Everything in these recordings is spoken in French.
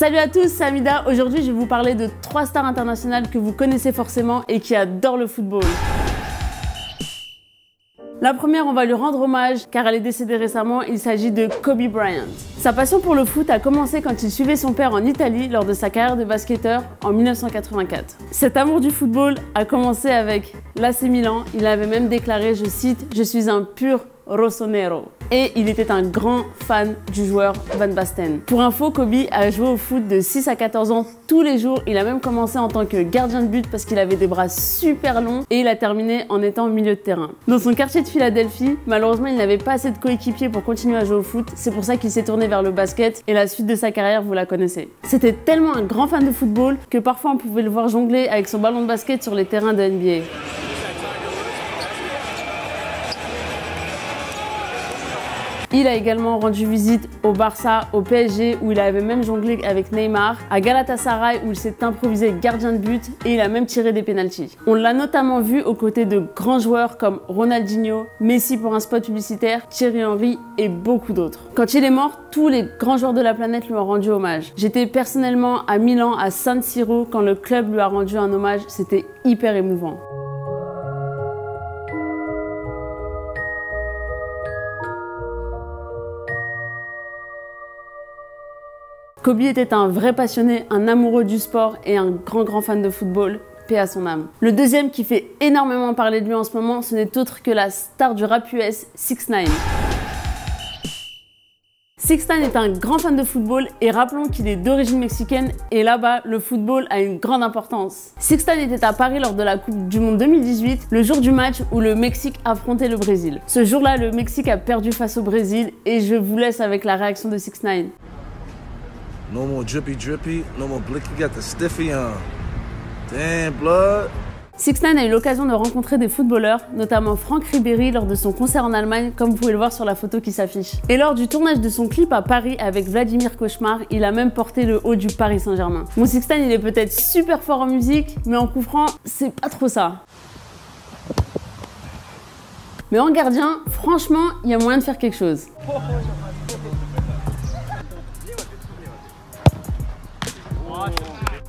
Salut à tous, c'est Amida. Aujourd'hui, je vais vous parler de 3 stars internationales que vous connaissez forcément et qui adorent le football. La première, on va lui rendre hommage car elle est décédée récemment, il s'agit de Kobe Bryant. Sa passion pour le foot a commencé quand il suivait son père en Italie lors de sa carrière de basketteur en 1984. Cet amour du football a commencé avec l'AC Milan, il avait même déclaré, je cite, « Je suis un pur rossonero ». Et il était un grand fan du joueur Van Basten. Pour info, Kobe a joué au foot de 6 à 14 ans tous les jours. Il a même commencé en tant que gardien de but parce qu'il avait des bras super longs et il a terminé en étant milieu de terrain. Dans son quartier de Philadelphie, malheureusement, il n'avait pas assez de coéquipiers pour continuer à jouer au foot. C'est pour ça qu'il s'est tourné vers le basket et la suite de sa carrière, vous la connaissez. C'était tellement un grand fan de football que parfois on pouvait le voir jongler avec son ballon de basket sur les terrains de NBA. Il a également rendu visite au Barça, au PSG où il avait même jonglé avec Neymar, à Galatasaray où il s'est improvisé gardien de but et il a même tiré des pénaltys. On l'a notamment vu aux côtés de grands joueurs comme Ronaldinho, Messi pour un spot publicitaire, Thierry Henry et beaucoup d'autres. Quand il est mort, tous les grands joueurs de la planète lui ont rendu hommage. J'étais personnellement à Milan, à San Siro, quand le club lui a rendu un hommage, c'était hyper émouvant. Kobe était un vrai passionné, un amoureux du sport et un grand fan de football, paix à son âme. Le deuxième qui fait énormément parler de lui en ce moment, ce n'est autre que la star du rap US, 6ix9ine. 6ix9ine est un grand fan de football et rappelons qu'il est d'origine mexicaine et là-bas, le football a une grande importance. 6ix9ine était à Paris lors de la Coupe du Monde 2018, le jour du match où le Mexique affrontait le Brésil. Ce jour-là, le Mexique a perdu face au Brésil et je vous laisse avec la réaction de 6ix9ine. No more drippy, no more blicky, got the stiffy on. Damn, blood. 6ix9ine a eu l'occasion de rencontrer des footballeurs, notamment Franck Ribéry lors de son concert en Allemagne, comme vous pouvez le voir sur la photo qui s'affiche. Et lors du tournage de son clip à Paris avec Vladimir Cauchemar, il a même porté le haut du Paris Saint-Germain. Bon, 6ix9ine, il est peut-être super fort en musique, mais en coup franc, c'est pas trop ça. Mais en gardien, franchement, il y a moyen de faire quelque chose.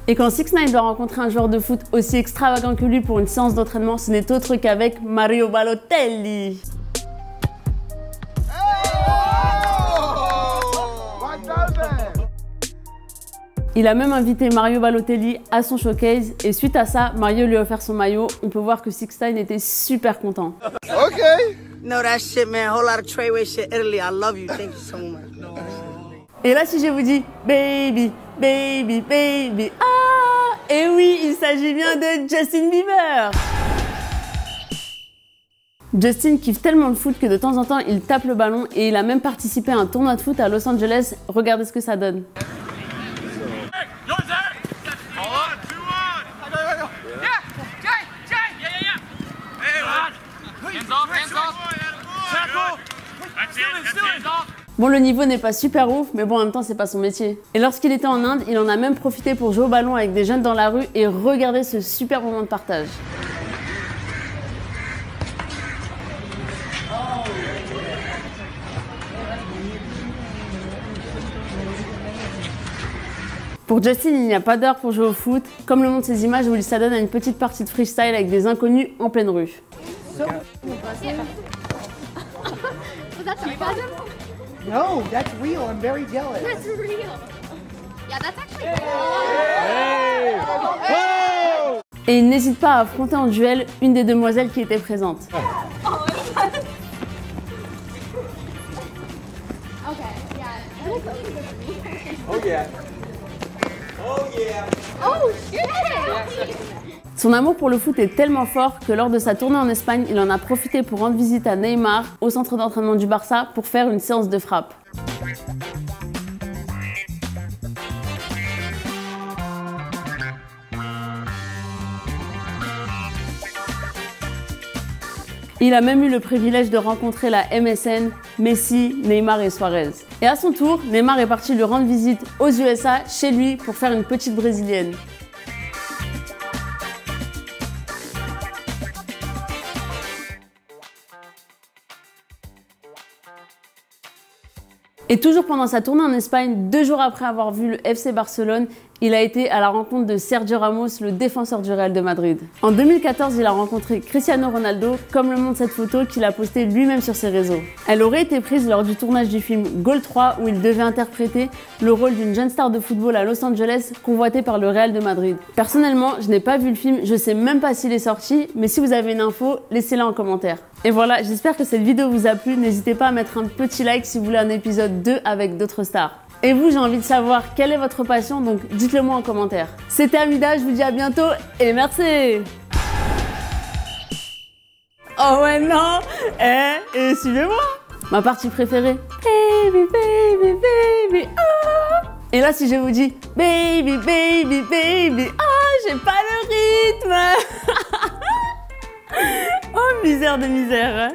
Et quand 6ix9ine doit rencontrer un joueur de foot aussi extravagant que lui pour une séance d'entraînement, ce n'est autre qu'avec Mario Balotelli. Il a même invité Mario Balotelli à son showcase et suite à ça, Mario lui a offert son maillot. On peut voir que 6ix9ine était super content. Ok. No, that shit, man. Whole lot of Treyway shit. Italy, I love you. Thank you so much. Et là, si je vous dis baby, baby, baby, ah, et oui, il s'agit bien de Justin Bieber. Justin kiffe tellement le foot que de temps en temps, il tape le ballon et il a même participé à un tournoi de foot à Los Angeles. Regardez ce que ça donne. Bon, le niveau n'est pas super ouf, mais bon, en même temps, c'est pas son métier. Et lorsqu'il était en Inde, il en a même profité pour jouer au ballon avec des jeunes dans la rue et regardez ce super moment de partage. Pour Justin, il n'y a pas d'heure pour jouer au foot, comme le montrent ces images où il s'adonne à une petite partie de freestyle avec des inconnus en pleine rue. No, that's real. I'm very jealous. That's real. Yeah, that's actually real. Et il n'hésite pas à affronter en duel une des demoiselles qui était présente. Oh my god. Okay, yeah. Oh yeah. Oh yeah. Oh shit! Son amour pour le foot est tellement fort que lors de sa tournée en Espagne, il en a profité pour rendre visite à Neymar au centre d'entraînement du Barça pour faire une séance de frappe. Il a même eu le privilège de rencontrer la MSN, Messi, Neymar et Suarez. Et à son tour, Neymar est parti lui rendre visite aux USA, chez lui, pour faire une petite brésilienne. Et toujours pendant sa tournée en Espagne, 2 jours après avoir vu le FC Barcelone, il a été à la rencontre de Sergio Ramos, le défenseur du Real de Madrid. En 2014, il a rencontré Cristiano Ronaldo, comme le montre cette photo qu'il a postée lui-même sur ses réseaux. Elle aurait été prise lors du tournage du film Goal 3, où il devait interpréter le rôle d'une jeune star de football à Los Angeles, convoitée par le Real de Madrid. Personnellement, je n'ai pas vu le film, je sais même pas s'il est sorti, mais si vous avez une info, laissez-la en commentaire. Et voilà, j'espère que cette vidéo vous a plu, n'hésitez pas à mettre un petit like si vous voulez un épisode 2 avec d'autres stars. Et vous, j'ai envie de savoir quelle est votre passion, donc dites-le moi en commentaire. C'était Amida, je vous dis à bientôt et merci. Oh ouais non, et suivez-moi. Ma partie préférée. Baby, baby, baby, oh. Et là, si je vous dis baby, baby, baby, oh, j'ai pas le rythme. Oh, misère de misère.